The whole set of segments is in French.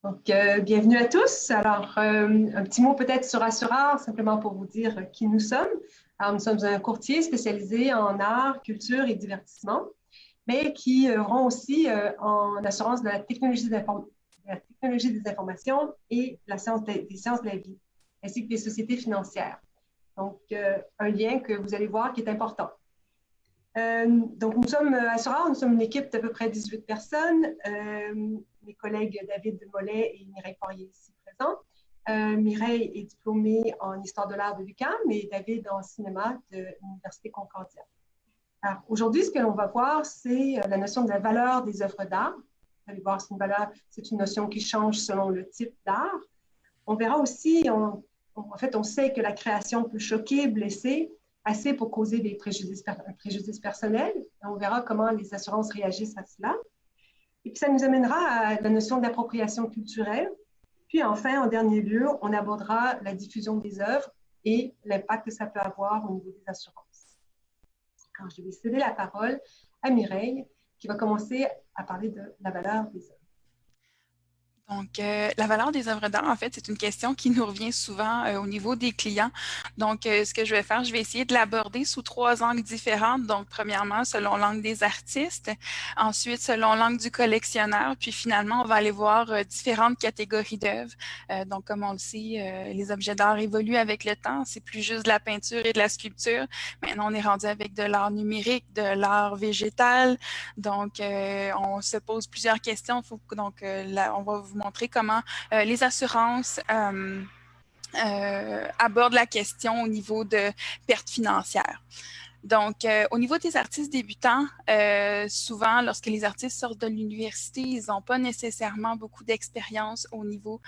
Bienvenue à tous. Alors, un petit mot peut-être sur Assur'Art, simplement pour vous dire qui nous sommes. Alors, nous sommes un courtier spécialisé en art, culture et divertissement, mais qui œuvrons aussi en assurance de la technologie des informations et des sciences de la vie, ainsi que des sociétés financières. Un lien que vous allez voir qui est important. Nous sommes à Assur'Art, nous sommes une équipe d'à peu près 18 personnes. Mes collègues David Mollet et Mireille Poirier ici présents. Mireille est diplômée en histoire de l'art de l'UQAM et David en cinéma de l'Université Concordia. Alors, aujourd'hui, ce que l'on va voir, c'est la notion de la valeur des œuvres d'art. Vous allez voir, c'est une notion qui change selon le type d'art. On verra aussi, on sait que la création peut choquer, blesser, assez pour causer des préjudices personnels. On verra comment les assurances réagissent à cela. Et puis, ça nous amènera à la notion d'appropriation culturelle. Puis, enfin, en dernier lieu, on abordera la diffusion des œuvres et l'impact que ça peut avoir au niveau des assurances. Alors, je vais céder la parole à Mireille, qui va commencer à parler de la valeur des œuvres. Donc, la valeur des œuvres d'art, en fait, c'est une question qui nous revient souvent au niveau des clients. Donc, ce que je vais faire, je vais essayer de l'aborder sous 3 angles différents. Donc, premièrement, selon l'angle des artistes, ensuite, selon l'angle du collectionneur, puis finalement, on va aller voir différentes catégories d'œuvres. Donc, comme on le sait, les objets d'art évoluent avec le temps. C'est plus juste de la peinture et de la sculpture. Maintenant, on est rendu avec de l'art numérique, de l'art végétal. Donc, on se pose plusieurs questions. Là, on va vous montrer comment les assurances abordent la question au niveau de pertes financières. Donc, au niveau des artistes débutants, souvent, lorsque les artistes sortent de l'université, ils n'ont pas nécessairement beaucoup d'expérience au niveau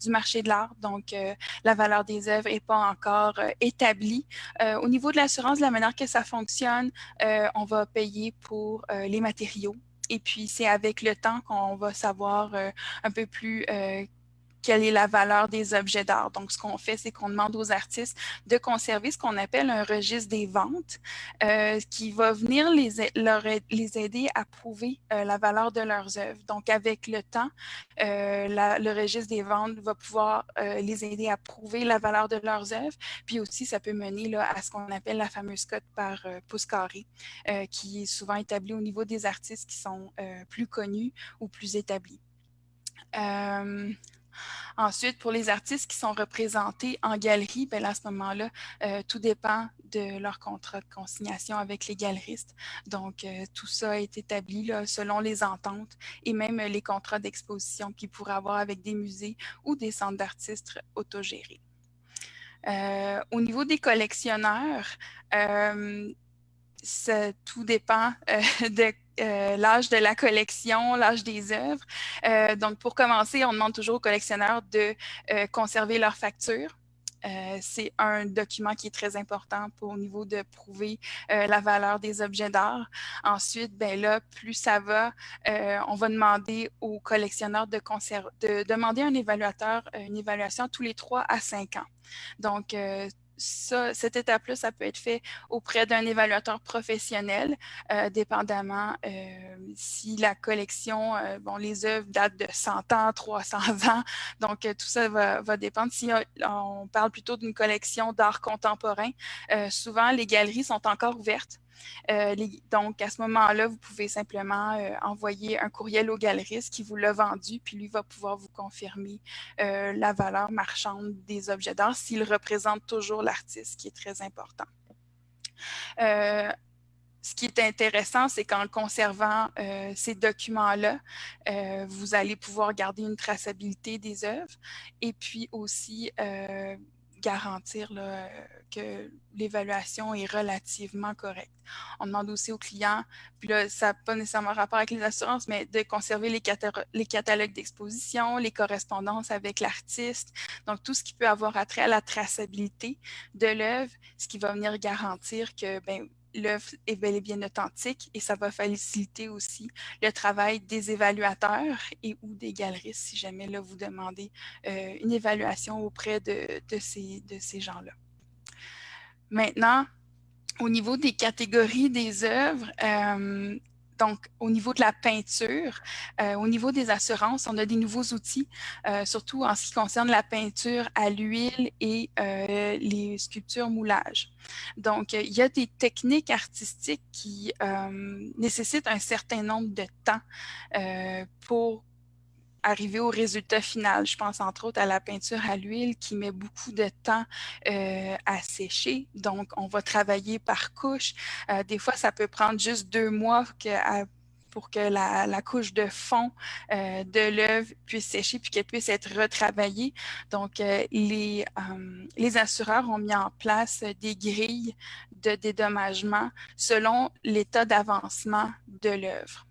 du marché de l'art. Donc, la valeur des œuvres n'est pas encore établie. Au niveau de l'assurance, la manière que ça fonctionne, on va payer pour les matériaux. Et puis, c'est avec le temps qu'on va savoir un peu plus quelle est la valeur des objets d'art. Donc, ce qu'on fait, c'est qu'on demande aux artistes de conserver ce qu'on appelle un registre des ventes qui va venir les aider à prouver la valeur de leurs œuvres. Donc, avec le temps, le registre des ventes va pouvoir les aider à prouver la valeur de leurs œuvres. Puis aussi, ça peut mener là, à ce qu'on appelle la fameuse cote par pouce carré, qui est souvent établie au niveau des artistes qui sont plus connus ou plus établis. Ensuite, pour les artistes qui sont représentés en galerie, bien là, à ce moment-là, tout dépend de leur contrat de consignation avec les galeristes. Donc, tout ça est établi là, selon les ententes et même les contrats d'exposition qu'ils pourraient avoir avec des musées ou des centres d'artistes autogérés. Au niveau des collectionneurs, tout dépend de l'âge de la collection, l'âge des œuvres. Donc, pour commencer, on demande toujours aux collectionneurs de conserver leurs factures. C'est un document qui est très important au niveau de prouver la valeur des objets d'art. Ensuite, ben là, plus ça va, on va demander aux collectionneurs de demander à un évaluateur une évaluation tous les 3 à 5 ans. Donc, cette étape-là, ça peut être fait auprès d'un évaluateur professionnel, dépendamment si la collection, les œuvres datent de 100 ans, 300 ans. Donc, tout ça va dépendre. Si on parle plutôt d'une collection d'art contemporain, souvent, les galeries sont encore ouvertes. Donc, à ce moment-là, vous pouvez simplement envoyer un courriel au galeriste qui vous l'a vendu, puis lui va pouvoir vous confirmer la valeur marchande des objets d'art s'il représente toujours l'artiste, ce qui est très important. Ce qui est intéressant, c'est qu'en conservant ces documents-là, vous allez pouvoir garder une traçabilité des œuvres et puis aussi garantir là, que l'évaluation est relativement correcte. On demande aussi aux clients, puis là, ça n'a pas nécessairement rapport avec les assurances, mais de conserver les catalogues d'exposition, les correspondances avec l'artiste, donc tout ce qui peut avoir attrait à la traçabilité de l'œuvre, ce qui va venir garantir que l'œuvre est bel et bien authentique et ça va faciliter aussi le travail des évaluateurs et ou des galeristes si jamais là, vous demandez une évaluation auprès de ces gens-là. Maintenant, au niveau des catégories des œuvres, Donc, au niveau de la peinture, au niveau des assurances, on a des nouveaux outils, surtout en ce qui concerne la peinture à l'huile et les sculptures moulage. Donc, il y a des techniques artistiques qui nécessitent un certain nombre de temps pour arriver au résultat final. Je pense entre autres à la peinture à l'huile qui met beaucoup de temps à sécher. Donc, on va travailler par couche. Des fois, ça peut prendre juste 2 mois pour que la couche de fond de l'œuvre puisse sécher puis qu'elle puisse être retravaillée. Donc, les assureurs ont mis en place des grilles de dédommagement selon l'état d'avancement de l'œuvre.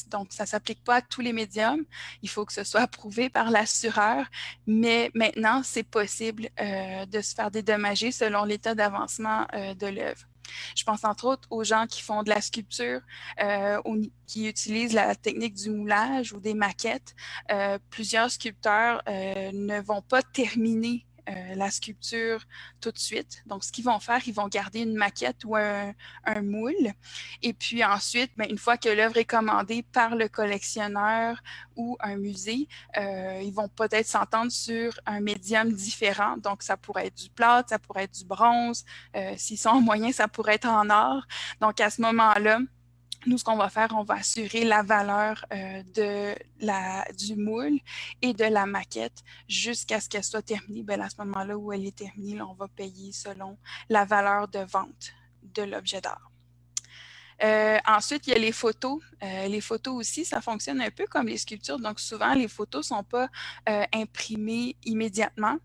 Donc, ça ne s'applique pas à tous les médiums. Il faut que ce soit approuvé par l'assureur, mais maintenant, c'est possible de se faire dédommager selon l'état d'avancement de l'œuvre. Je pense entre autres aux gens qui font de la sculpture, qui utilisent la technique du moulage ou des maquettes. Plusieurs sculpteurs ne vont pas terminer la sculpture tout de suite. Donc, ce qu'ils vont faire, ils vont garder une maquette ou un moule. Et puis ensuite, une fois que l'œuvre est commandée par le collectionneur ou un musée, ils vont peut-être s'entendre sur un médium différent. Donc, ça pourrait être du plâtre, ça pourrait être du bronze. S'ils sont en moyen, ça pourrait être en or. Donc, à ce moment-là, nous, ce qu'on va faire, on va assurer la valeur du moule et de la maquette jusqu'à ce qu'elle soit terminée. À ce moment-là où elle est terminée, là, on va payer selon la valeur de vente de l'objet d'art. Ensuite, il y a les photos. Les photos aussi, ça fonctionne un peu comme les sculptures. Donc, souvent, les photos ne sont pas imprimées immédiatement.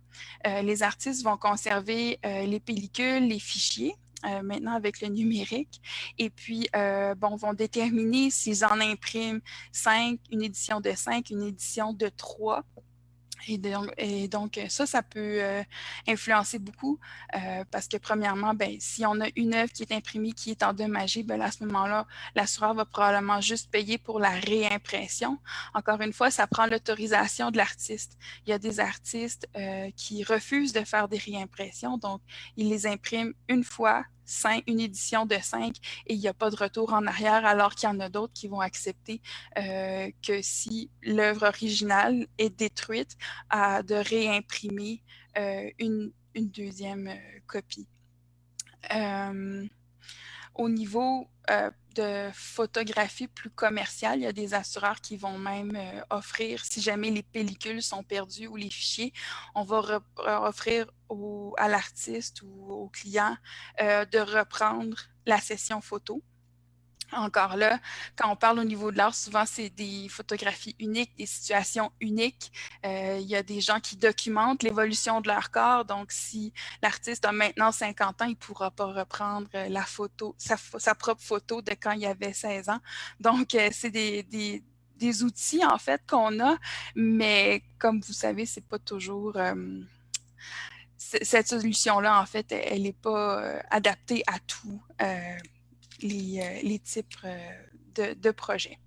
Les artistes vont conserver les pellicules, les fichiers. Maintenant avec le numérique. Et puis, vont déterminer s'ils en impriment 5, une édition de 5, une édition de 3. Et donc ça peut influencer beaucoup parce que premièrement, si on a une œuvre qui est imprimée, qui est endommagée, à ce moment-là, l'assureur va probablement juste payer pour la réimpression. Encore une fois, ça prend l'autorisation de l'artiste. Il y a des artistes qui refusent de faire des réimpressions, donc ils les impriment une fois, une édition de 5 et il n'y a pas de retour en arrière, alors qu'il y en a d'autres qui vont accepter que si l'œuvre originale est détruite, de réimprimer une deuxième copie. Au niveau de photographie plus commerciale, il y a des assureurs qui vont même offrir, si jamais les pellicules sont perdues ou les fichiers, on va offrir à l'artiste ou au client de reprendre la session photo. Encore là, quand on parle au niveau de l'art, souvent c'est des photographies uniques, des situations uniques. Il y a des gens qui documentent l'évolution de leur corps. Donc, si l'artiste a maintenant 50 ans, il ne pourra pas reprendre la photo, sa propre photo de quand il avait 16 ans. Donc, c'est des outils en fait qu'on a, mais comme vous savez, c'est pas toujours... cette solution-là, en fait, elle n'est pas adaptée à tout. Les types de projets.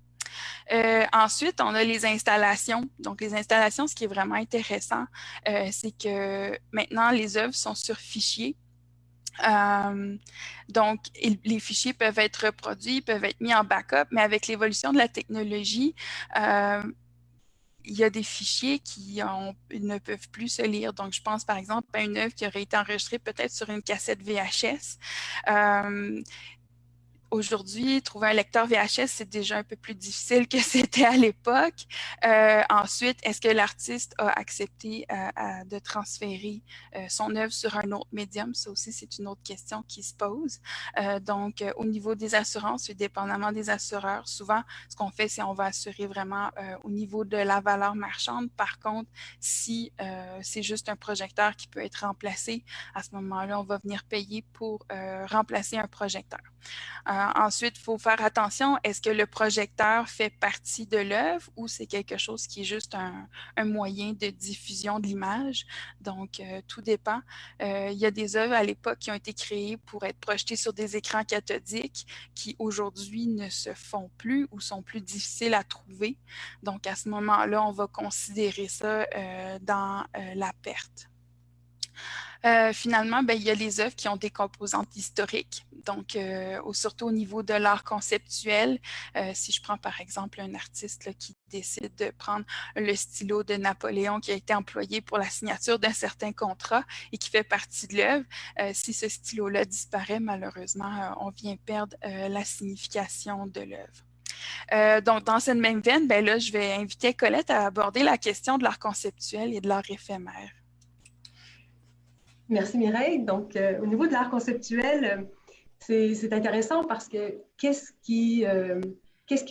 Ensuite, on a les installations. Donc, les installations, ce qui est vraiment intéressant, c'est que maintenant, les œuvres sont sur fichier. Donc, les fichiers peuvent être reproduits, peuvent être mis en backup, mais avec l'évolution de la technologie, il y a des fichiers qui ne peuvent plus se lire. Donc, je pense par exemple à une œuvre qui aurait été enregistrée peut-être sur une cassette VHS. Aujourd'hui, trouver un lecteur VHS, c'est déjà un peu plus difficile que c'était à l'époque. Ensuite, est-ce que l'artiste a accepté de transférer son œuvre sur un autre médium? Ça aussi, c'est une autre question qui se pose. Donc, au niveau des assurances, dépendamment des assureurs, souvent, ce qu'on fait, c'est on va assurer vraiment au niveau de la valeur marchande. Par contre, si c'est juste un projecteur qui peut être remplacé, à ce moment-là, on va venir payer pour remplacer un projecteur. Ensuite, il faut faire attention, est-ce que le projecteur fait partie de l'œuvre ou c'est quelque chose qui est juste un moyen de diffusion de l'image? Donc, tout dépend. Il y a des œuvres à l'époque qui ont été créées pour être projetées sur des écrans cathodiques qui aujourd'hui ne se font plus ou sont plus difficiles à trouver. Donc, à ce moment-là, on va considérer ça dans la perte. Finalement, ben, il y a les œuvres qui ont des composantes historiques, donc surtout au niveau de l'art conceptuel. Si je prends par exemple un artiste là, qui décide de prendre le stylo de Napoléon qui a été employé pour la signature d'un certain contrat et qui fait partie de l'œuvre, si ce stylo-là disparaît, malheureusement, on vient perdre la signification de l'œuvre. Donc, dans cette même veine, ben là, je vais inviter Colette à aborder la question de l'art conceptuel et de l'art éphémère. Merci Mireille. Donc, au niveau de l'art conceptuel, c'est intéressant parce que qu'est-ce qui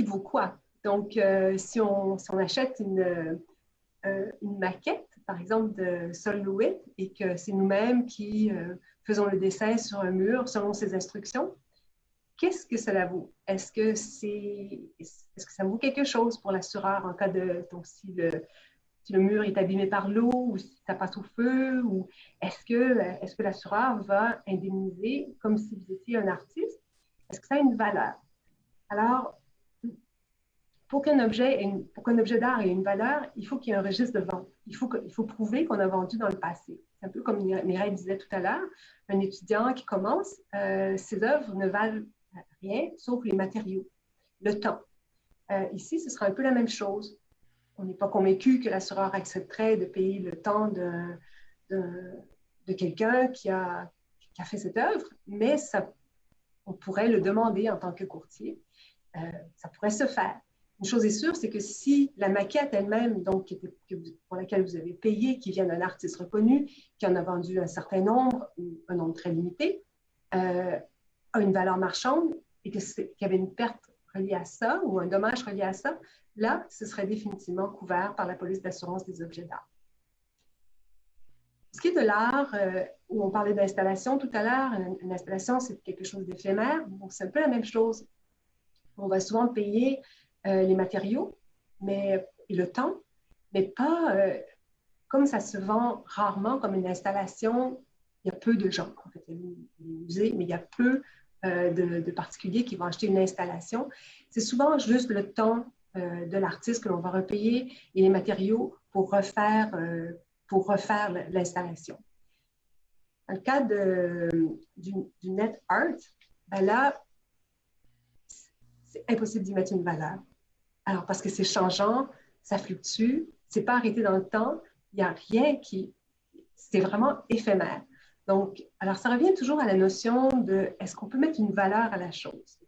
vaut quoi? Donc, si on achète une maquette, par exemple, de Sol LeWitt, et que c'est nous-mêmes qui faisons le dessin sur un mur selon ses instructions, qu'est-ce que cela vaut? Est-ce que ça vaut quelque chose pour l'assureur en cas de... Donc, si le mur est abîmé par l'eau ou si ça passe au feu, ou est-ce que l'assureur va indemniser comme si vous étiez un artiste? Est-ce que ça a une valeur? Alors, pour qu'un objet d'art ait une valeur, il faut qu'il y ait un registre de vente. Il faut prouver qu'on a vendu dans le passé. C'est un peu comme Mireille disait tout à l'heure, un étudiant qui commence, ses œuvres ne valent rien sauf les matériaux, le temps. Ici, ce sera un peu la même chose. On n'est pas convaincu que l'assureur accepterait de payer le temps de quelqu'un qui a fait cette œuvre, mais on pourrait le demander en tant que courtier. Ça pourrait se faire. Une chose est sûre, c'est que si la maquette elle-même, donc pour laquelle vous avez payé, qui vient d'un artiste reconnu, qui en a vendu un certain nombre, ou un nombre très limité, a une valeur marchande et qu'il y avait une perte reliée à ça ou un dommage relié à ça, là, ce serait définitivement couvert par la police d'assurance des objets d'art. Ce qui est de l'art, où on parlait d'installation tout à l'heure, une installation, c'est quelque chose d'éphémère. Donc, c'est un peu la même chose. On va souvent payer les matériaux et le temps, mais pas comme ça se vend rarement comme une installation. Il y a peu de gens, en fait, il y a des musées, mais il y a peu de particuliers qui vont acheter une installation. C'est souvent juste le temps de l'artiste que l'on va repayer et les matériaux pour refaire l'installation. Dans le cas du net art, ben là, c'est impossible d'y mettre une valeur. Alors, parce que c'est changeant, ça fluctue, c'est pas arrêté dans le temps, il n'y a rien qui... C'est vraiment éphémère. Donc, alors ça revient toujours à la notion de est-ce qu'on peut mettre une valeur à la chose?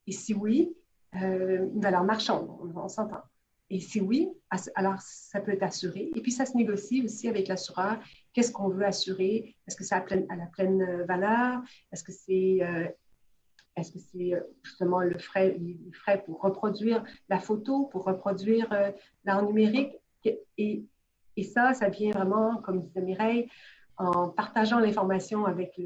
Et si oui, une valeur marchande, on s'entend. Et si oui, alors ça peut être assuré. Et puis ça se négocie aussi avec l'assureur. Qu'est-ce qu'on veut assurer? Est-ce que c'est à la pleine valeur? Est-ce que c'est justement les frais pour reproduire la photo, pour reproduire l'art numérique? Et ça vient vraiment, comme disait Mireille, en partageant l'information avec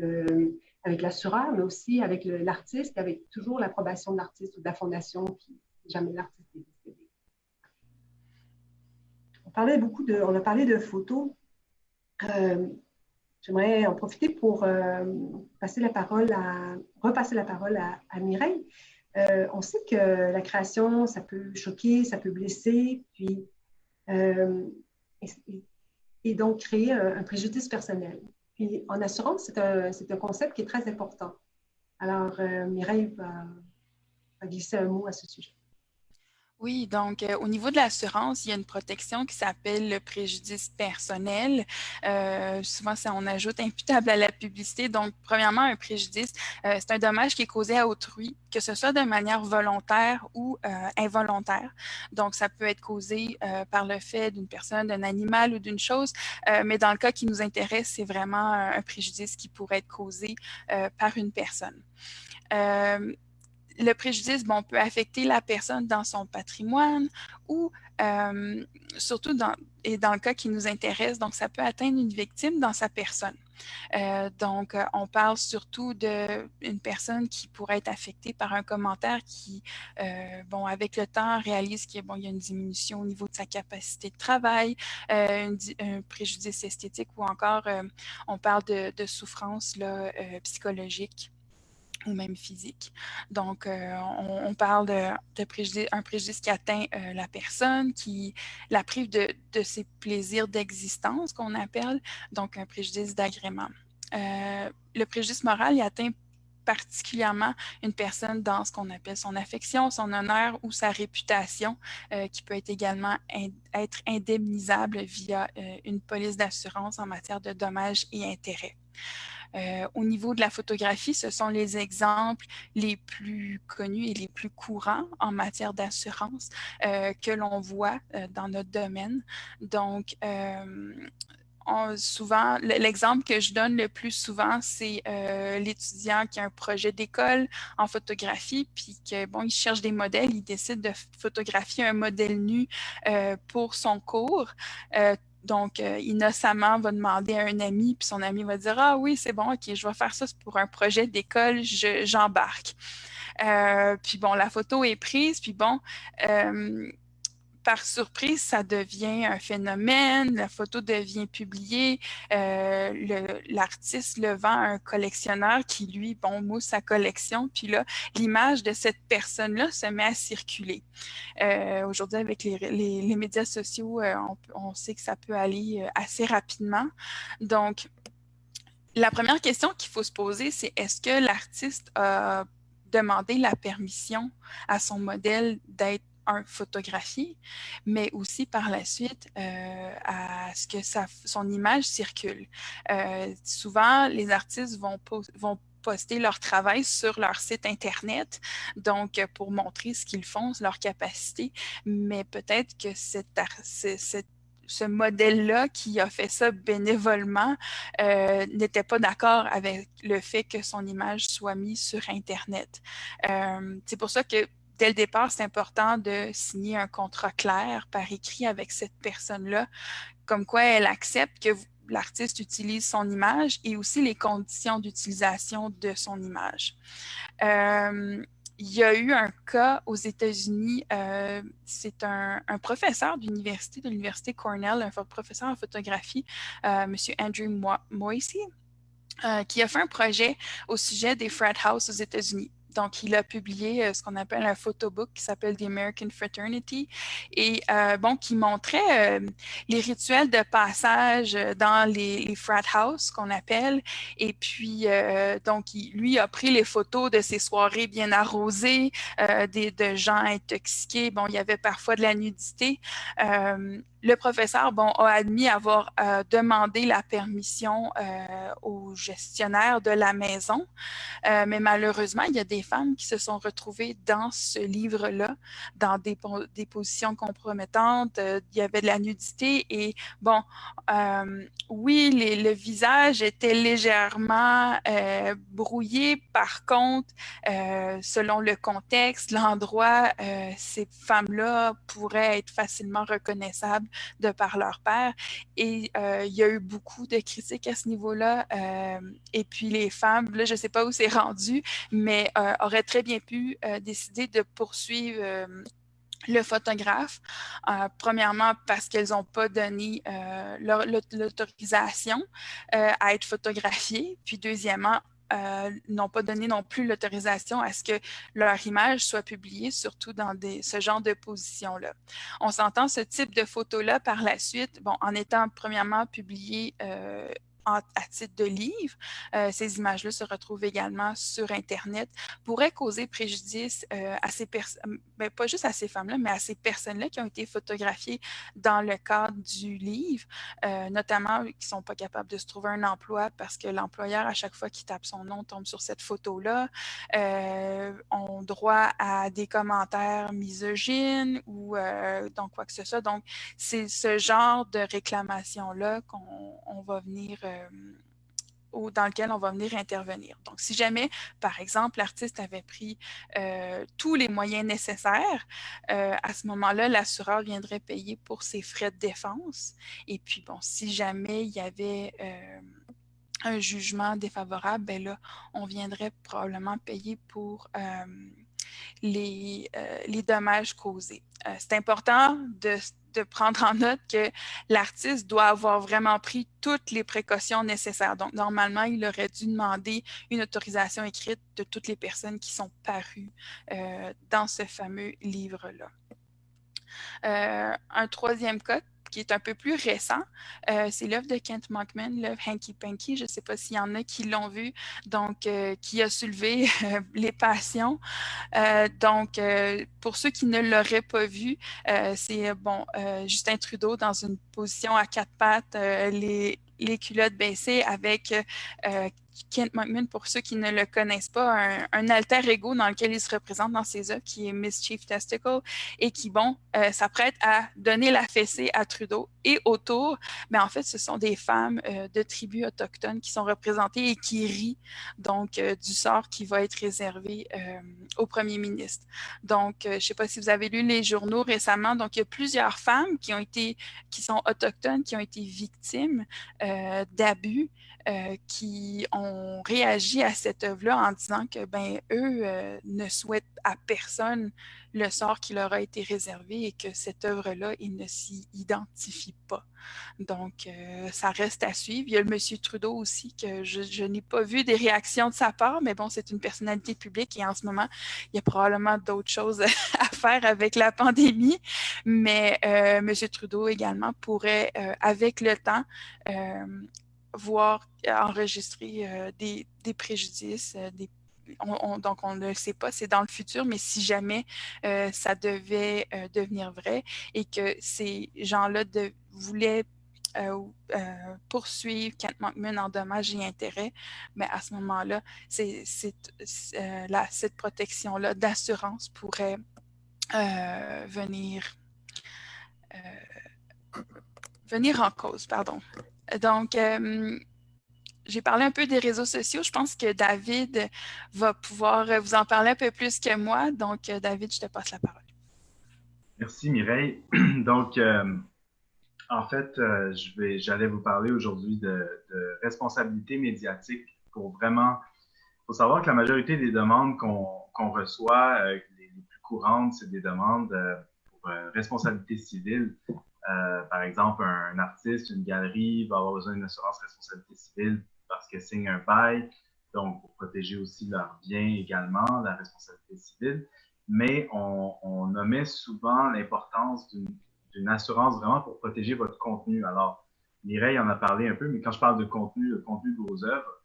l'assureur, mais aussi avec l'artiste, avec toujours l'approbation de l'artiste ou de la fondation, qui jamais l'artiste est décédé. On a parlé de photos. J'aimerais en profiter pour repasser la parole à Mireille. On sait que la création, ça peut choquer, ça peut blesser, puis et donc créer un préjudice personnel. Puis en assurance, c'est un concept qui est très important. Alors, Mireille va glisser un mot à ce sujet. Oui, donc au niveau de l'assurance, il y a une protection qui s'appelle le préjudice personnel. Souvent, on ajoute imputable à la publicité. Donc, premièrement, un préjudice, c'est un dommage qui est causé à autrui, que ce soit de manière volontaire ou involontaire. Donc, ça peut être causé par le fait d'une personne, d'un animal ou d'une chose, mais dans le cas qui nous intéresse, c'est vraiment un préjudice qui pourrait être causé par une personne. Le préjudice, peut affecter la personne dans son patrimoine ou surtout dans le cas qui nous intéresse, donc ça peut atteindre une victime dans sa personne. Donc, on parle surtout d'une personne qui pourrait être affectée par un commentaire qui, avec le temps, réalise qu'il y a une diminution au niveau de sa capacité de travail, un préjudice esthétique ou encore, on parle de souffrance psychologique. ou même physique. Donc, on parle un préjudice qui atteint la personne, qui la prive de ses plaisirs d'existence, qu'on appelle, donc un préjudice d'agrément. Le préjudice moral, il atteint particulièrement une personne dans ce qu'on appelle son affection, son honneur ou sa réputation, qui peut être également être indemnisable via une police d'assurance en matière de dommages et intérêts. Au niveau de la photographie, ce sont les exemples les plus connus et les plus courants en matière d'assurance que l'on voit dans notre domaine. Donc, souvent, l'exemple que je donne le plus souvent, c'est l'étudiant qui a un projet d'école en photographie, puis que bon, il cherche des modèles, il décide de photographier un modèle nu pour son cours. Donc, innocemment, va demander à un ami, puis son ami va dire « Ah oui, c'est bon, ok, je vais faire ça pour un projet d'école, j'embarque. » Puis bon, la photo est prise, puis bon, par surprise, ça devient un phénomène, la photo devient publiée, l'artiste le vend à un collectionneur qui, lui, bon, mousse sa collection, puis là, l'image de cette personne-là se met à circuler. Aujourd'hui, avec les médias sociaux, on sait que ça peut aller assez rapidement. Donc, la première question qu'il faut se poser, c'est est-ce que l'artiste a demandé la permission à son modèle d'être photographié, mais aussi par la suite à ce que son image circule. Souvent, les artistes vont poster leur travail sur leur site Internet, donc pour montrer ce qu'ils font, leur capacité, mais peut-être que ce modèle-là qui a fait ça bénévolement n'était pas d'accord avec le fait que son image soit mise sur Internet. C'est pour ça que dès le départ, c'est important de signer un contrat clair par écrit avec cette personne-là, comme quoi elle accepte que l'artiste utilise son image et aussi les conditions d'utilisation de son image. Il y a eu un cas aux États-Unis, c'est un professeur de l'Université Cornell, un professeur en photographie, M. Andrew Moisey, qui a fait un projet au sujet des frat house aux États-Unis. Donc, il a publié ce qu'on appelle un photobook qui s'appelle The American Fraternity et bon, qui montrait les rituels de passage dans les frat house qu'on appelle. Et puis, donc, lui a pris les photos de ces soirées bien arrosées, de gens intoxiqués. Bon, il y avait parfois de la nudité. Le professeur, bon, a admis avoir demandé la permission au gestionnaire de la maison, mais malheureusement, il y a des femmes qui se sont retrouvées dans ce livre-là, dans des positions compromettantes. Il y avait de la nudité et bon, oui, le visage était légèrement brouillé. Par contre, selon le contexte, l'endroit, ces femmes-là pourraient être facilement reconnaissables de par leur père. Et il y a eu beaucoup de critiques à ce niveau-là. Et puis les femmes, là, je ne sais pas où c'est rendu, mais auraient très bien pu décider de poursuivre le photographe, premièrement parce qu'elles n'ont pas donné l'autorisation à être photographiées, puis deuxièmement, n'ont pas donné non plus l'autorisation à ce que leur image soit publiée, surtout dans ce genre de position-là. On s'entend ce type de photo-là par la suite, bon, en étant premièrement publié à titre de livre, ces images-là se retrouvent également sur Internet, pourraient causer préjudice à ces personnes, pas juste à ces femmes-là, mais à ces personnes-là qui ont été photographiées dans le cadre du livre, notamment qui ne sont pas capables de se trouver un emploi parce que l'employeur, à chaque fois qu'il tape son nom, tombe sur cette photo-là, ont droit à des commentaires misogynes ou donc quoi que ce soit. Donc, c'est ce genre de réclamation-là qu'on va venir dans lequel on va venir intervenir. Donc, si jamais, par exemple, l'artiste avait pris tous les moyens nécessaires, à ce moment-là, l'assureur viendrait payer pour ses frais de défense. Et puis, bon, si jamais il y avait un jugement défavorable, ben là, on viendrait probablement payer pour les dommages causés. C'est important de prendre en note que l'artiste doit avoir vraiment pris toutes les précautions nécessaires. Donc, normalement, il aurait dû demander une autorisation écrite de toutes les personnes qui sont parues dans ce fameux livre-là. Un troisième cas qui est un peu plus récent, c'est l'œuvre de Kent Monkman, l'œuvre Hanky Panky. Je ne sais pas s'il y en a qui l'ont vu, donc qui a soulevé les passions. Donc, pour ceux qui ne l'auraient pas vu, c'est Justin Trudeau dans une position à quatre pattes, les culottes baissées avec Kent Monkman, pour ceux qui ne le connaissent pas, un alter ego dans lequel il se représente dans ses œuvres, qui est Mischief Testicle, et qui, s'apprête à donner la fessée à Trudeau. Et autour, mais en fait, ce sont des femmes de tribus autochtones qui sont représentées et qui rient donc du sort qui va être réservé au premier ministre. Donc, je ne sais pas si vous avez lu les journaux récemment, donc il y a plusieurs femmes qui sont autochtones, qui ont été victimes d'abus, qui ont réagi à cette œuvre-là en disant que eux ne souhaitent à personne le sort qui leur a été réservé et que cette œuvre-là, ils ne s'y identifient pas. Donc, ça reste à suivre. Il y a le monsieur Trudeau aussi, que je n'ai pas vu des réactions de sa part, mais bon, c'est une personnalité publique et en ce moment, il y a probablement d'autres choses à faire avec la pandémie. Mais monsieur Trudeau également pourrait, avec le temps, voir enregistrer des préjudices, donc on ne le sait pas, c'est dans le futur, mais si jamais ça devait devenir vrai et que ces gens-là voulaient poursuivre Kent Monkman en dommages et intérêts, mais à ce moment-là, cette protection-là d'assurance pourrait venir en cause, pardon. Donc, j'ai parlé un peu des réseaux sociaux. Je pense que David va pouvoir vous en parler un peu plus que moi. Donc, David, je te passe la parole. Merci Mireille. Donc, en fait, j'allais vous parler aujourd'hui de responsabilité médiatique pour vraiment. Il faut savoir que la majorité des demandes qu'on reçoit, les plus courantes, c'est des demandes pour responsabilité civile. Par exemple, un artiste, une galerie va avoir besoin d'une assurance responsabilité civile parce qu'elle signe un bail, donc pour protéger aussi leurs biens également, la responsabilité civile. Mais on omet souvent l'importance d'une assurance vraiment pour protéger votre contenu. Alors, Mireille en a parlé un peu, mais quand je parle de contenu, le contenu de vos œuvres,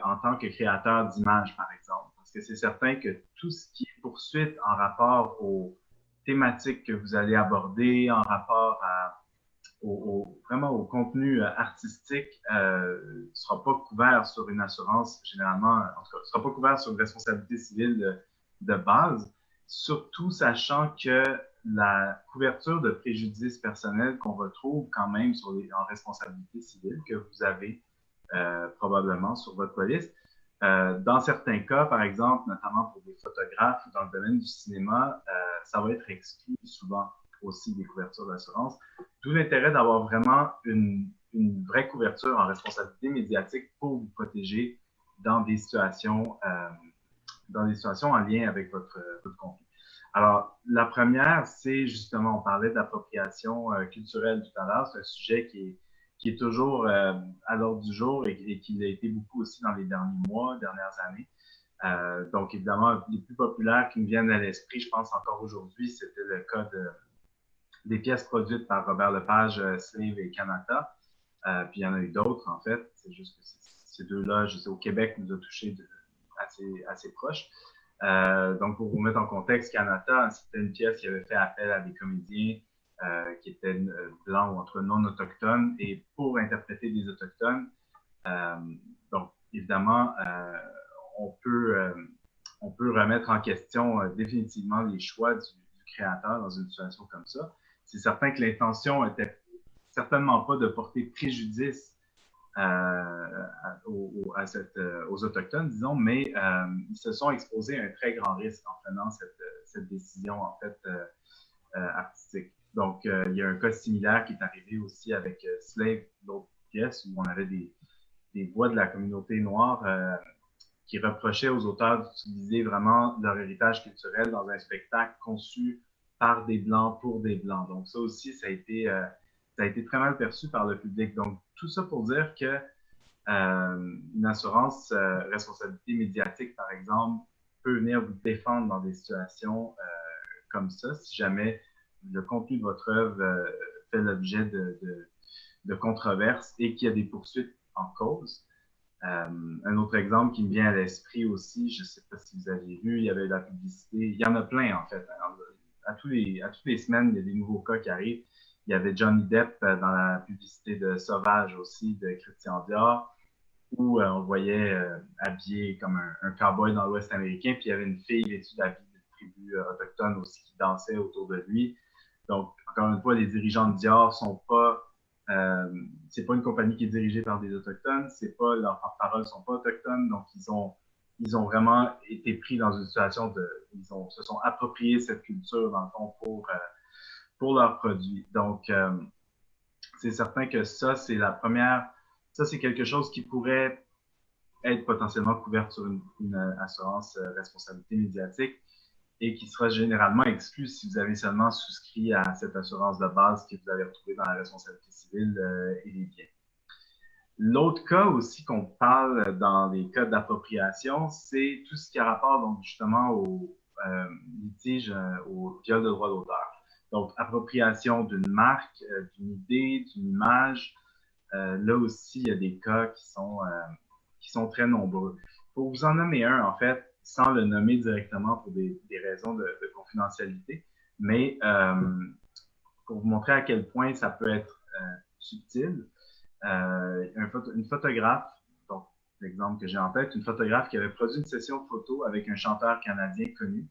en tant que créateur d'images, par exemple, parce que c'est certain que tout ce qui est poursuite en rapport aux thématiques que vous allez aborder, en rapport vraiment au contenu artistique, ne sera pas couvert sur une assurance, généralement, en tout cas, ne sera pas couvert sur une responsabilité civile de base, surtout sachant que la couverture de préjudice personnel qu'on retrouve quand même en responsabilité civile que vous avez probablement sur votre police. Dans certains cas, par exemple, notamment pour des photographes dans le domaine du cinéma, ça va être exclu souvent aussi des couvertures d'assurance. D'où l'intérêt d'avoir vraiment une vraie couverture en responsabilité médiatique pour vous protéger dans des situations en lien avec votre contenu. Alors, la première, c'est justement, on parlait d'appropriation culturelle tout à l'heure, c'est un sujet qui est toujours à l'ordre du jour et qui l'a été beaucoup aussi dans les derniers mois, dernières années. Donc, évidemment, les plus populaires qui me viennent à l'esprit, je pense encore aujourd'hui, c'était le cas des pièces produites par Robert Lepage, Slave et Kanata. Puis il y en a eu d'autres, en fait. C'est juste que ces deux-là, je sais, au Québec, nous a touchés assez proches. Donc, pour vous mettre en contexte, Kanata, c'était une pièce qui avait fait appel à des comédiens qui étaient blancs ou entre non autochtones et pour interpréter des autochtones. Donc, évidemment, on peut remettre en question définitivement les choix du créateur dans une situation comme ça. C'est certain que l'intention était certainement pas de porter préjudice aux Autochtones, disons, mais ils se sont exposés à un très grand risque en prenant cette décision, en fait, artistique. Donc, il y a un cas similaire qui est arrivé aussi avec Slave, l'autre pièce, où on avait des voix de la communauté noire qui reprochaient aux auteurs d'utiliser vraiment leur héritage culturel dans un spectacle conçu par des Blancs pour des Blancs. Donc, ça aussi, ça a été très mal perçu par le public. Donc, tout ça pour dire que une assurance responsabilité médiatique, par exemple, peut venir vous défendre dans des situations comme ça, si jamais le contenu de votre œuvre fait l'objet de controverses et qu'il y a des poursuites en cause. Un autre exemple qui me vient à l'esprit aussi, je ne sais pas si vous avez vu, il y avait la publicité, il y en a plein en fait. À toutes les semaines, il y a des nouveaux cas qui arrivent. Il y avait Johnny Depp dans la publicité de Sauvage aussi, de Christian Dior, où on le voyait habillé comme un cowboy dans l'Ouest américain, puis il y avait une fille vêtue d'habits de tribus autochtones aussi qui dansait autour de lui. Donc, encore une fois, les dirigeants de Dior sont pas c'est pas une compagnie qui est dirigée par des Autochtones, c'est pas, leurs porte-paroles sont pas autochtones, donc ils ont vraiment été pris dans une situation se sont appropriés cette culture, dans le fond, pour leurs produits. Donc, c'est certain que ça, c'est quelque chose qui pourrait être potentiellement couvert sur une assurance responsabilité médiatique et qui sera généralement exclu si vous avez seulement souscrit à cette assurance de base que vous avez retrouvée dans la responsabilité civile et les biens. L'autre cas aussi qu'on parle dans les cas d'appropriation, c'est tout ce qui a rapport donc justement au litige, au viol de droit d'auteur. Donc, appropriation d'une marque, d'une idée, d'une image. Là aussi, il y a des cas qui sont très nombreux. Pour vous en nommer un, en fait, sans le nommer directement pour des raisons de confidentialité, mais pour vous montrer à quel point ça peut être subtil, une photographe, donc l'exemple que j'ai en tête, une photographe qui avait produit une session photo avec un chanteur canadien connu.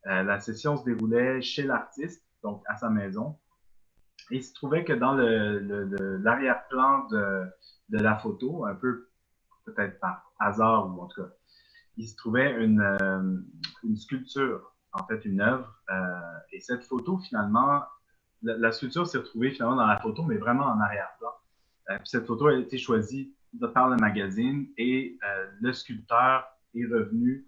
La session se déroulait chez l'artiste, donc à sa maison, et il se trouvait que dans l'arrière-plan de la photo, un peu peut-être par hasard ou en tout cas, il se trouvait une sculpture, en fait une œuvre, et cette photo finalement, la sculpture s'est retrouvée finalement dans la photo, mais vraiment en arrière-plan. Puis cette photo a été choisie par le magazine et le sculpteur est revenu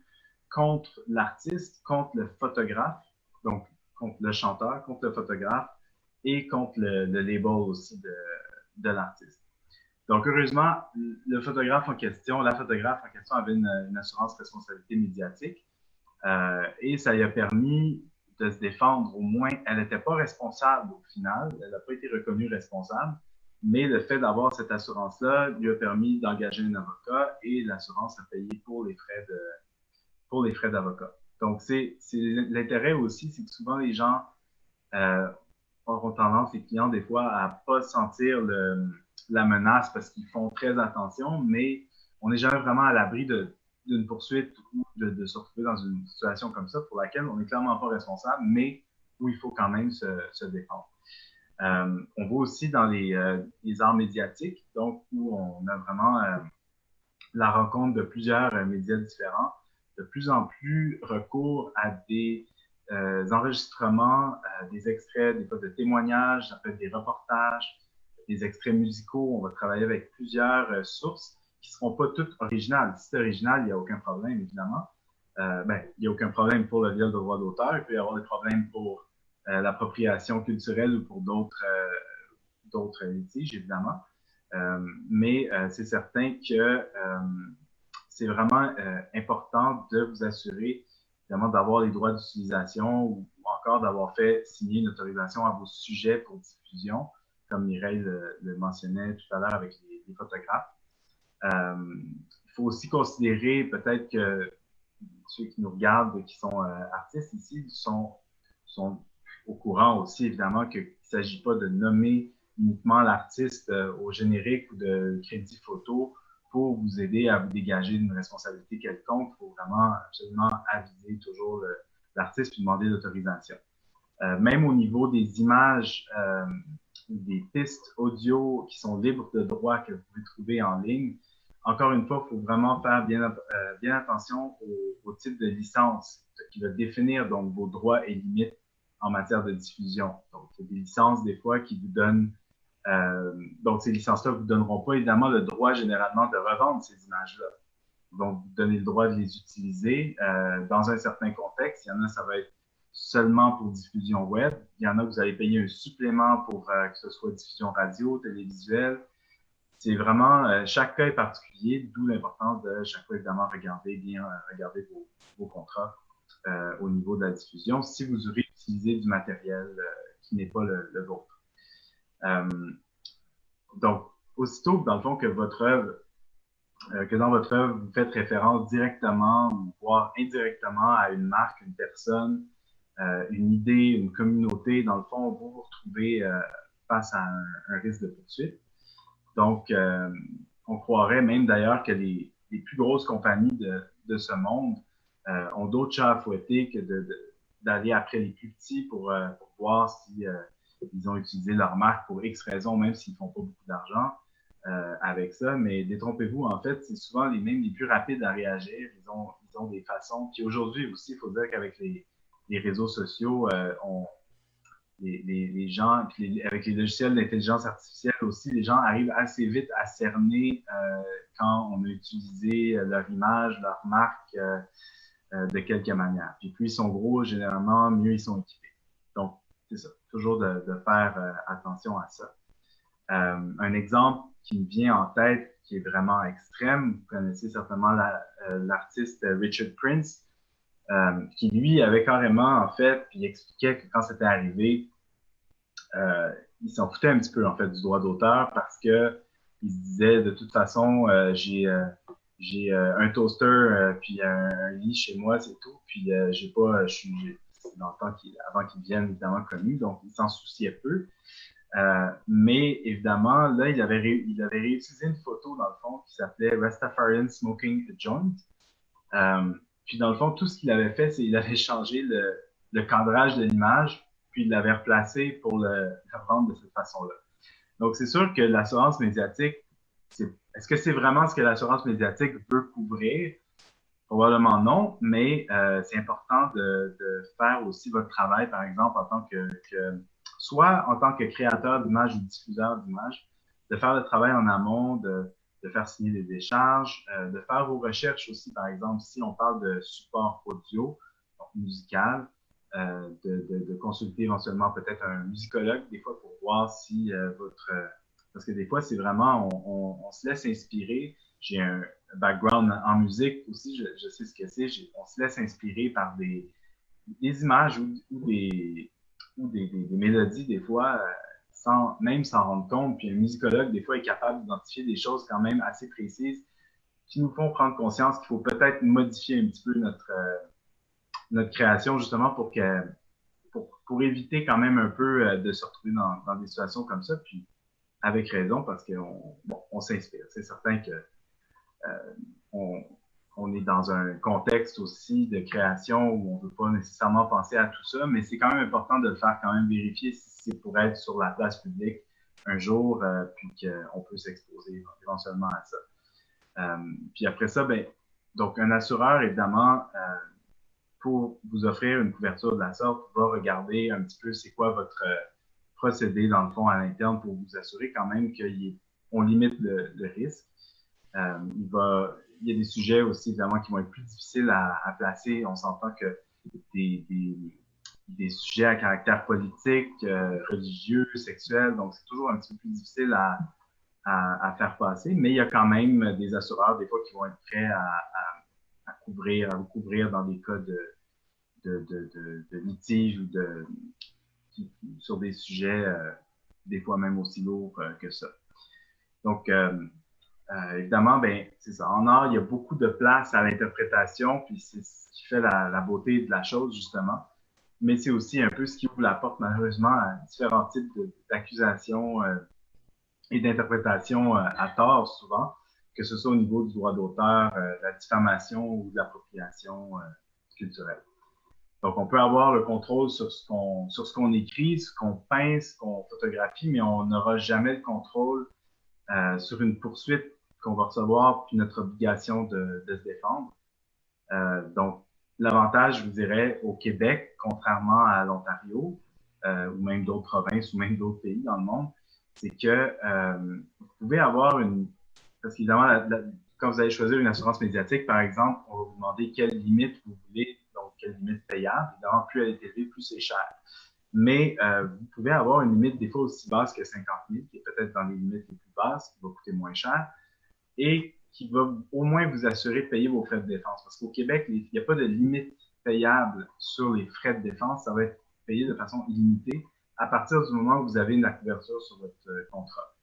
contre l'artiste, contre le photographe, donc contre le chanteur, contre le photographe et contre le label aussi de l'artiste. Donc, heureusement, la photographe en question avait une assurance responsabilité médiatique et ça lui a permis de se défendre. Au moins, elle n'était pas responsable au final, elle n'a pas été reconnue responsable, mais le fait d'avoir cette assurance-là lui a permis d'engager un avocat et l'assurance a payé pour les frais d'avocat. Donc, c'est l'intérêt aussi, c'est que souvent les gens auront tendance, les clients, des fois, à ne pas sentir la menace parce qu'ils font très attention, mais on n'est jamais vraiment à l'abri d'une poursuite ou de se retrouver dans une situation comme ça pour laquelle on n'est clairement pas responsable, mais où il faut quand même se défendre. On voit aussi dans les arts médiatiques, donc où on a vraiment la rencontre de plusieurs médias différents, de plus en plus recours à des enregistrements, des extraits, des fois de témoignages, ça peut être des reportages, des extraits musicaux. On va travailler avec plusieurs sources qui ne seront pas toutes originales. Si c'est original, il n'y a aucun problème, évidemment. Il n'y a aucun problème pour le viol de droit d'auteur. Il peut y avoir des problèmes pour l'appropriation culturelle ou pour d'autres litiges, évidemment. Mais c'est certain que c'est vraiment important de vous assurer évidemment d'avoir les droits d'utilisation ou encore d'avoir fait signer une autorisation à vos sujets pour diffusion, comme Mireille le mentionnait tout à l'heure avec les photographes. Il faut aussi considérer peut-être que ceux qui nous regardent, qui sont artistes ici, sont au courant aussi évidemment qu'il ne s'agit pas de nommer uniquement l'artiste au générique ou de crédit photo pour vous aider à vous dégager d'une responsabilité quelconque. Il faut vraiment absolument aviser toujours l'artiste et demander l'autorisation. Même au niveau des images, des pistes audio qui sont libres de droit que vous pouvez trouver en ligne, encore une fois, il faut vraiment faire bien attention au type de licence qui va définir donc vos droits et limites en matière de diffusion. Donc, il y a des licences des fois qui vous donnent donc, ces licences-là ne vous donneront pas évidemment le droit généralement de revendre ces images-là. Ils vont vous donner le droit de les utiliser dans un certain contexte. Il y en a, ça va être seulement pour diffusion web. Il y en a que vous allez payer un supplément pour que ce soit diffusion radio, télévisuelle. C'est vraiment, chaque cas est particulier, d'où l'importance de chaque fois, évidemment, regarder vos contrats au niveau de la diffusion si vous réutilisez du matériel qui n'est pas le vôtre. Donc, aussitôt, dans le fond, que dans votre œuvre, vous faites référence directement, voire indirectement à une marque, une personne, une idée, une communauté, dans le fond, vous vous retrouvez face à un risque de poursuite. Donc, on croirait même d'ailleurs que les plus grosses compagnies de ce monde ont d'autres chats à fouetter que d'aller après les plus petits pour voir si ils ont utilisé leur marque pour X raisons, même s'ils ne font pas beaucoup d'argent avec ça. Mais détrompez-vous, en fait, c'est souvent les plus rapides à réagir. Ils ont des façons. Puis aujourd'hui aussi, il faut dire qu'avec les réseaux sociaux, les gens, puis avec les logiciels d'intelligence artificielle aussi, les gens arrivent assez vite à cerner quand on a utilisé leur image, leur marque de quelque manière. Puis plus ils sont gros, généralement, mieux ils sont équipés. Donc, c'est ça, toujours de faire attention à ça. Un exemple qui me vient en tête, qui est vraiment extrême, vous connaissez certainement l'artiste Richard Prince, qui lui avait carrément, en fait, puis il expliquait que quand c'était arrivé, il s'en foutait un petit peu, en fait, du droit d'auteur parce que il se disait, de toute façon, j'ai un toaster puis un lit chez moi, c'est tout, puis j'ai pas, c'est dans le temps avant qu'il devienne évidemment connu, donc il s'en souciait peu. Mais évidemment, là, il avait réutilisé une photo, dans le fond, qui s'appelait Rastafarian Smoking a Joint. Puis dans le fond, tout ce qu'il avait fait, c'est qu'il avait changé le cadrage de l'image, puis il l'avait replacé pour le vendre de cette façon-là. Donc, c'est sûr que l'assurance médiatique, est-ce que c'est vraiment ce que l'assurance médiatique veut couvrir? Probablement non, mais c'est important de faire aussi votre travail, par exemple, en tant que soit en tant que créateur d'images ou diffuseur d'images, de faire le travail en amont, de faire signer des décharges, de faire vos recherches aussi, par exemple, si on parle de support audio, donc musical, de consulter éventuellement peut-être un musicologue, des fois, pour voir si parce que des fois, c'est vraiment, on se laisse inspirer. J'ai un background en musique aussi, je sais ce que c'est. On se laisse inspirer par des images ou des mélodies, des fois, même s'en rendre compte. Puis un musicologue, des fois, est capable d'identifier des choses quand même assez précises qui nous font prendre conscience qu'il faut peut-être modifier un petit peu notre création, justement, pour éviter quand même un peu de se retrouver dans des situations comme ça. Puis avec raison, parce qu'on s'inspire. C'est certain que on est dans un contexte aussi de création où on ne peut pas nécessairement penser à tout ça, mais c'est quand même important de le faire quand même vérifier si c'est pour être sur la place publique un jour, puis qu'on peut s'exposer éventuellement à ça. Puis après ça, donc un assureur, évidemment, pour vous offrir une couverture de la sorte, va regarder un petit peu c'est quoi votre procédé, dans le fond, à l'interne pour vous assurer quand même qu'on limite le risque. Il y a des sujets aussi, évidemment, qui vont être plus difficiles à placer. On s'entend que des sujets à caractère politique, religieux, sexuel, donc c'est toujours un petit peu plus difficile à faire passer, mais il y a quand même des assureurs, des fois, qui vont être prêts à vous couvrir dans des cas de litige ou sur des sujets, des fois même aussi lourds que ça. Donc, évidemment, c'est ça. En art, il y a beaucoup de place à l'interprétation, puis c'est ce qui fait la beauté de la chose, justement. Mais c'est aussi un peu ce qui ouvre la porte, malheureusement, à différents types d'accusations et d'interprétations à tort, souvent, que ce soit au niveau du droit d'auteur, la diffamation ou de l'appropriation culturelle. Donc, on peut avoir le contrôle sur ce qu'on écrit, ce qu'on peint, ce qu'on photographie, mais on n'aura jamais le contrôle sur une poursuite qu'on va recevoir, puis notre obligation de se défendre. Donc, l'avantage, je vous dirais, au Québec, contrairement à l'Ontario, ou même d'autres provinces, ou même d'autres pays dans le monde, c'est que vous pouvez avoir parce qu'évidemment, quand vous allez choisir une assurance médiatique, par exemple, on va vous demander quelle limite vous voulez, donc quelle limite payable. Évidemment, plus elle est élevée, plus c'est cher. Mais vous pouvez avoir une limite des fois aussi basse que 50 000, qui est peut-être dans les limites les plus basses, qui va coûter moins cher, et qui va au moins vous assurer de payer vos frais de défense. Parce qu'au Québec, il n'y a pas de limite payable sur les frais de défense. Ça va être payé de façon illimitée à partir du moment où vous avez la couverture sur votre contrat.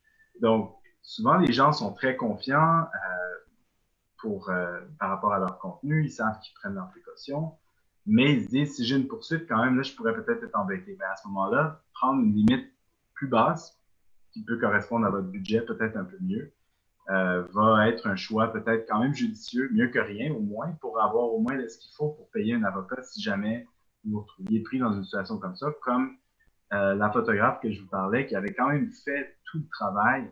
Donc, souvent, les gens sont très confiants par rapport à leur contenu. Ils savent qu'ils prennent leurs précautions. Mais ils se disent, si j'ai une poursuite, quand même, là, je pourrais peut-être être embêté. Mais à ce moment-là, prendre une limite plus basse, qui peut correspondre à votre budget peut-être un peu mieux, va être un choix peut-être quand même judicieux, mieux que rien au moins, pour avoir au moins ce qu'il faut pour payer un avocat si jamais vous vous retrouviez pris dans une situation comme ça, comme la photographe que je vous parlais, qui avait quand même fait tout le travail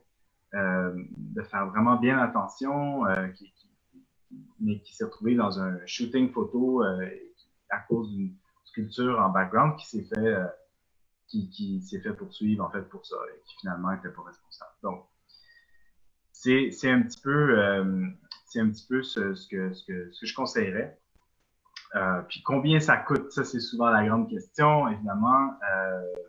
de faire vraiment bien attention, mais qui s'est retrouvée dans un shooting photo à cause d'une sculpture en background qui s'est fait poursuivre en fait pour ça et qui finalement n'était pas responsable. Donc, c'est un petit peu ce que je conseillerais. Puis combien ça coûte, ça c'est souvent la grande question. Évidemment,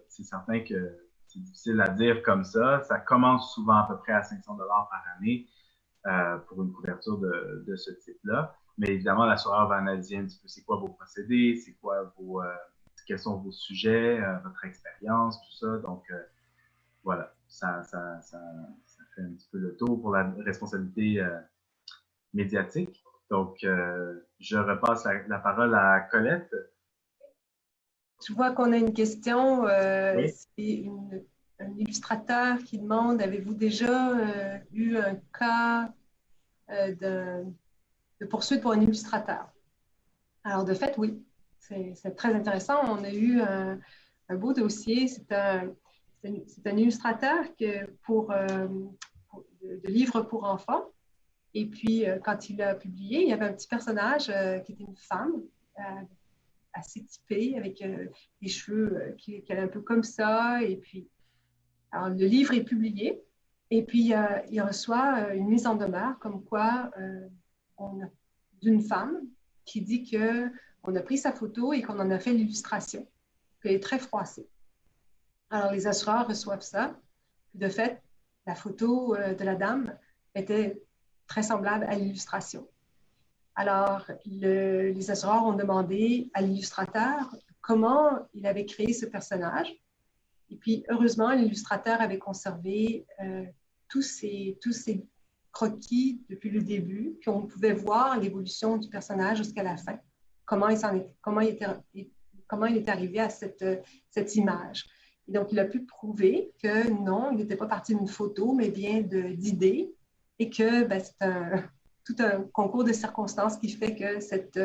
c'est certain que c'est difficile à dire comme ça. Ça commence souvent à peu près à 500 $ par année pour une couverture de ce type-là. Mais évidemment, l'assureur va analyser un petit peu c'est quoi vos procédés, c'est quoi quels sont vos sujets, votre expérience, tout ça. Donc, voilà, ça fait un petit peu le tour pour la responsabilité médiatique. Donc, je repasse la parole à Colette. Je vois qu'on a une question. Oui. C'est un illustrateur qui demande, avez-vous déjà eu un cas de poursuite pour un illustrateur? Alors, de fait, oui. C'est très intéressant. On a eu un beau dossier. C'est un illustrateur de livres pour enfants. Et puis, quand il a publié, il y avait un petit personnage qui était une femme assez typée, avec des cheveux qui est un peu comme ça. Et puis, alors, le livre est publié. Et puis, il reçoit une mise en demeure comme quoi d'une femme qui dit qu'on a pris sa photo et qu'on en a fait l'illustration, qu'elle est très froissée. Alors, les assureurs reçoivent ça. De fait, la photo de la dame était très semblable à l'illustration. Alors, les assureurs ont demandé à l'illustrateur comment il avait créé ce personnage. Et puis, heureusement, l'illustrateur avait conservé tous ces croquis depuis le début, puis on pouvait voir l'évolution du personnage jusqu'à la fin, comment il était arrivé à cette image. Et donc, il a pu prouver que non, il n'était pas parti d'une photo, mais bien d'idées, et que c'est tout un concours de circonstances qui fait que cette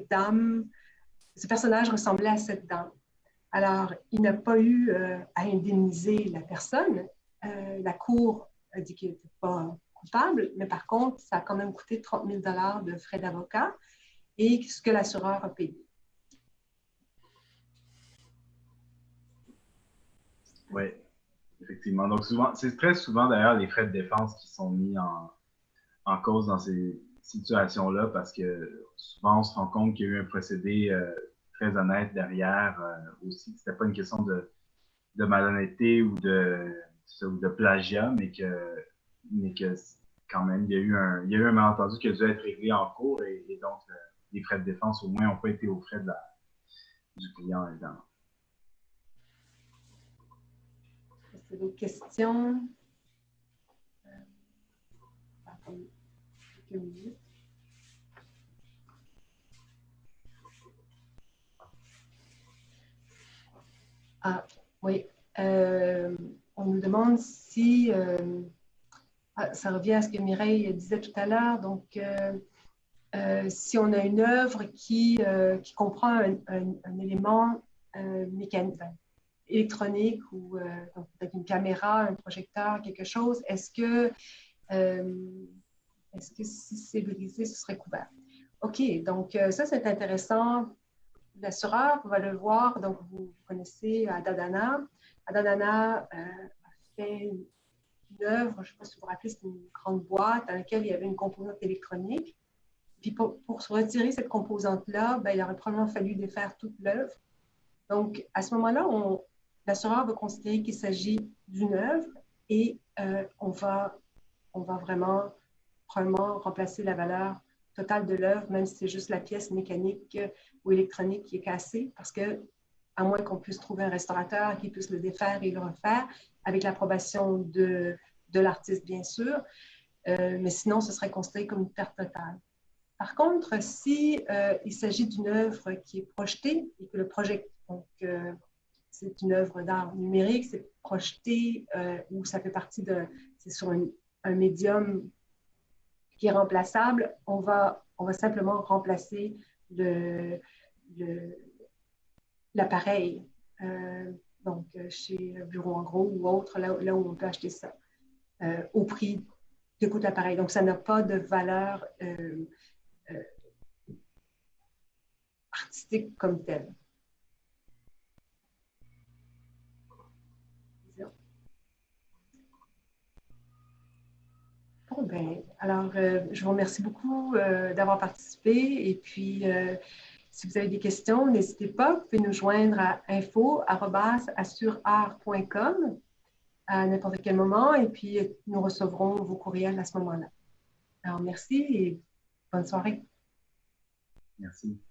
dame, ce personnage ressemblait à cette dame. Alors, il n'a pas eu à indemniser la personne. La Cour a dit qu'il n'était pas coupable, mais par contre, ça a quand même coûté 30 000 $ de frais d'avocat et ce que l'assureur a payé. Oui, effectivement. Donc, c'est très souvent d'ailleurs les frais de défense qui sont mis en cause dans ces situations-là parce que souvent on se rend compte qu'il y a eu un procédé très honnête derrière aussi. Que c'était pas une question de malhonnêteté ou de plagiat, mais que quand même, il y a eu un malentendu qui a dû être réglé en cours et donc les frais de défense au moins n'ont pas été aux frais du client, évidemment. C'est d'autres questions? Quelques minutes. Ah, oui. On nous demande si, ça revient à ce que Mireille disait tout à l'heure, donc si on a une œuvre qui comprend un élément mécanique, électronique ou peut-être une caméra, un projecteur, quelque chose, est-ce que si c'est brisé, ce serait couvert? OK, donc ça, c'est intéressant. L'assureur va le voir. Donc, vous connaissez Adadana. Adadana a fait une œuvre, je ne sais pas si vous vous rappelez, c'est une grande boîte dans laquelle il y avait une composante électronique. Puis pour se retirer cette composante-là, ben, il aurait probablement fallu défaire toute l'œuvre. Donc, à ce moment-là, l'assureur va considérer qu'il s'agit d'une œuvre et on va vraiment remplacer la valeur totale de l'œuvre, même si c'est juste la pièce mécanique ou électronique qui est cassée, parce que, à moins qu'on puisse trouver un restaurateur qui puisse le défaire et le refaire, avec l'approbation de l'artiste, bien sûr, mais sinon, ce serait considéré comme une perte totale. Par contre, si il s'agit d'une œuvre qui est projetée et que le projet, donc c'est une œuvre d'art numérique, c'est projeté ou ça fait partie c'est sur un médium qui est remplaçable, on va simplement remplacer l'appareil. Donc, chez Bureau en gros ou autre, là où on peut acheter ça, au prix que coûte l'appareil. Donc, ça n'a pas de valeur artistique comme telle. Bon, ben, alors, je vous remercie beaucoup d'avoir participé et puis, si vous avez des questions, n'hésitez pas, vous pouvez nous joindre à info@assurart.com à n'importe quel moment et puis nous recevrons vos courriels à ce moment-là. Alors, merci et bonne soirée. Merci.